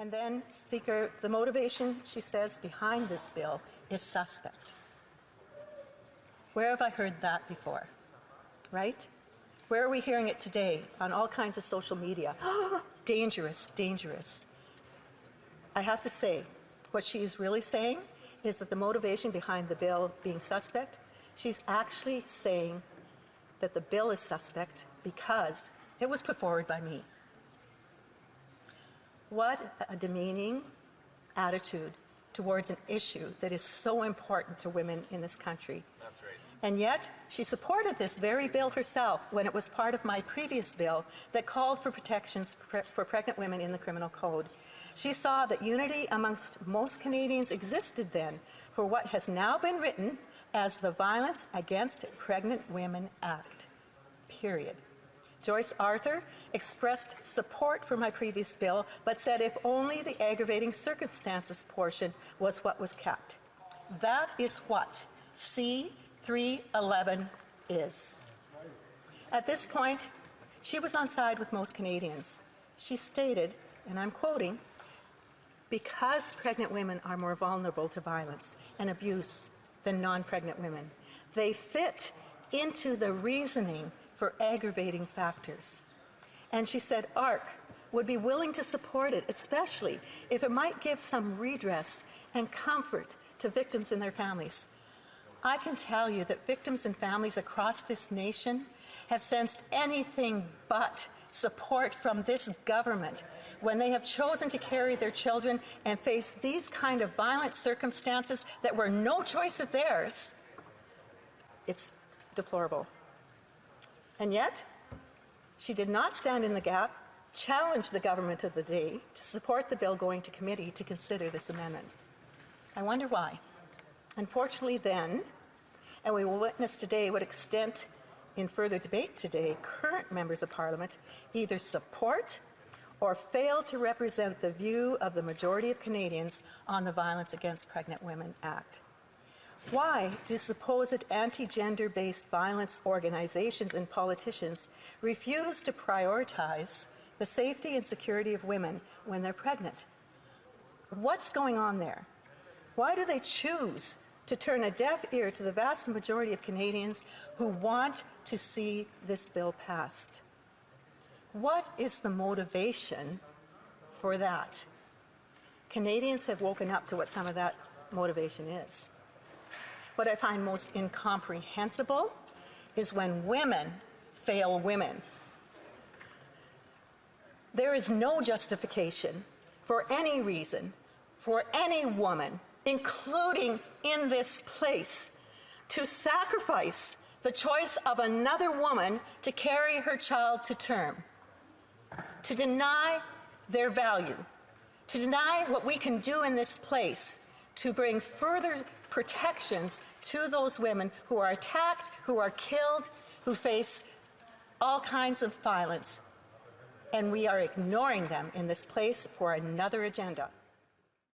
And then, Speaker, the motivation, she says, behind this bill is suspect. Where have I heard that before? Right? Where are we hearing it today? On all kinds of social media. Dangerous, dangerous. I have to say, what she is really saying is that the motivation behind the bill being suspect, she's actually saying that the bill is suspect because it was put forward by me. What a demeaning attitude towards an issue that is so important to women in this country. That's right. And yet, she supported this very bill herself when it was part of my previous bill that called for protections for pregnant women in the criminal code. She saw that unity amongst most Canadians existed then for what has now been written as the Violence Against Pregnant Women Act, period. Joyce Arthur expressed support for my previous bill, but said if only the aggravating circumstances portion was what was kept. That is what C-311 is. At this point, she was on side with most Canadians. She stated, and I'm quoting, "Because pregnant women are more vulnerable to violence and abuse than non-pregnant women, they fit into the reasoning for aggravating factors." And she said ARC would be willing to support it, especially if it might give some redress and comfort to victims and their families. I can tell you that victims and families across this nation have sensed anything but support from this government when they have chosen to carry their children and face these kind of violent circumstances that were no choice of theirs. It's deplorable. And yet, she did not stand in the gap, challenge the government of the day to support the bill going to committee to consider this amendment. I wonder why. Unfortunately then, and we will witness today what extent in further debate today, current members of Parliament either support or fail to represent the view of the majority of Canadians on the Violence Against Pregnant Women Act. Why do supposed anti-gender-based violence organizations and politicians refuse to prioritize the safety and security of women when they're pregnant? What's going on there? Why do they choose to turn a deaf ear to the vast majority of Canadians who want to see this bill passed? What is the motivation for that? Canadians have woken up to what some of that motivation is. What I find most incomprehensible is when women fail women. There is no justification for any reason for any woman, including in this place, to sacrifice the choice of another woman to carry her child to term, to deny their value, to deny what we can do in this place to bring further protections to those women who are attacked, who are killed, who face all kinds of violence. And we are ignoring them in this place for another agenda.